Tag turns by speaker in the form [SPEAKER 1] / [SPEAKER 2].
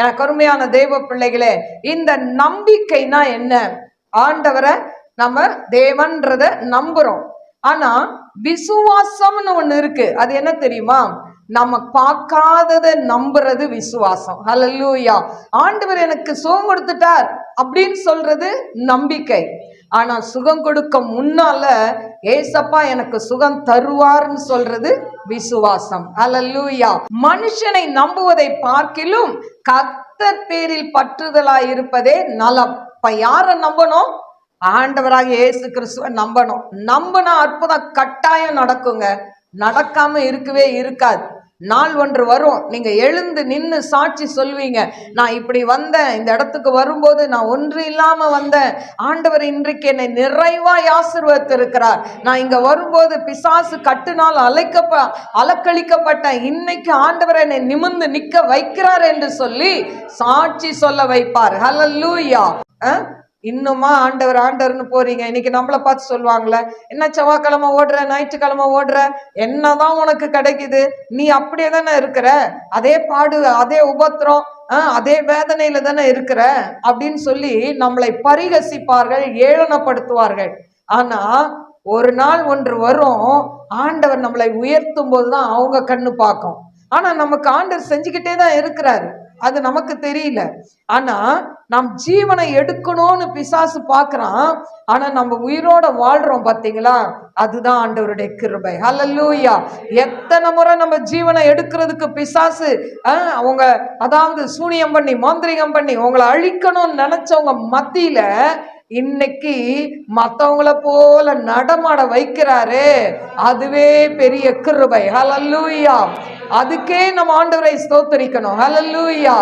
[SPEAKER 1] எனக்கு அருமையான தெய்வ பிள்ளைகளே, இந்த நம்பிக்கைனா என்ன? ஆண்டவரை நம்ம தேவன்றத நம்புறோம். ஆனா விசுவாசம்னு ஒண்ணு இருக்கு. அது என்ன தெரியுமா? நம்ம பார்க்காததை நம்புறது விசுவாசம். ஹல்லேலூயா. ஆண்டவர் எனக்கு சுகம் கொடுத்துட்டார் அப்படின்னு சொல்றது நம்பிக்கை. ஆனா சுகம் கொடுக்க முன்னால ஏசப்பா எனக்கு சுகம் தருவார்னு சொல்றது விசுவாசம். ஹல்லேலூயா. மனுஷனை நம்புவதை பார்க்கிலும் கர்த்தர் பேரில் பற்றுதலாய் இருப்பதே நலம். இப்ப யாரை நம்பணும்? ஆண்டவராக இயேசு கிறிஸ்துவை நம்பணும். நம்பினா அற்புதம் கட்டாயம் நடக்குங்க. நடக்காம இருக்கவே இருக்காது. நாள் ஒன்று வரும், நீங்க எழுந்து நின்று சாட்சி சொல்வீங்க, நான் இப்படி வந்தேன், இந்த இடத்துக்கு வரும்போது நான் ஒன்று இல்லாம வந்தேன், ஆண்டவர் இன்றைக்கு என்னை நிறைவாய் ஆசீர்வதித்திருக்கிறார், நான் இங்க வரும்போது பிசாசு கட்டுனால் அலக்களிக்கப்பட்டேன், இன்னைக்கு ஆண்டவர் என்னை நிமிர்ந்து நிக்க வைக்கிறார் என்று சொல்லி சாட்சி சொல்ல வைப்பார். ஹல்லேலூயா. இன்னுமா ஆண்டவர் ஆண்டவர்னு போறீங்க? இன்னைக்கு நம்மளை பார்த்து சொல்லுவாங்களே, என்ன செவ்வாய்க்கிழமை ஓடுற, ஞாயிற்றுக்கிழமை ஓடுற, என்னதான் உனக்கு கிடைக்குது, நீ அப்படியே தானே இருக்கிற, அதே பாடு, அதே உபத்திரம், அதே வேதனையில தானே இருக்கிற அப்படின்னு சொல்லி நம்மளை பரிகசிப்பார்கள், ஏளனப்படுத்துவார்கள். ஆனா ஒரு நாள் ஒன்று வரும், ஆண்டவர் நம்மளை உயர்த்தும் போதுதான் அவங்க கண்ணு பார்க்கும். ஆனா நமக்கு ஆண்டவர் செஞ்சுக்கிட்டே தான் இருக்கிறாரு, அது நமக்கு தெரியல. ஆனா நாம் ஜீவனை எடுக்கணும்னு பிசாசு பார்க்கறான். ஆனா நம்ம உயிரோட வாழ்றோம் பாத்தீங்களா, அதுதான் ஆண்டவருடைய கிருபை. ஹல்லேலூயா. எத்தனை முறை நம்ம ஜீவனை எடுக்கிறதுக்கு பிசாசு அவங்க அதாவது சூனியம் பண்ணி மாந்திரிகம் பண்ணி உங்களை அழிக்கணும்னு நினைச்சவங்க மத்தியில இன்னைக்கு மத்தவங்கள போல நடமாட வைக்கிறாரு. அதுவே பெரிய கிருபை. ஹல்லேலூயா. அதுக்கே நம்ம ஆண்டவரை ஸ்தோத்திரிக்கணும். ஹல்லேலூயா.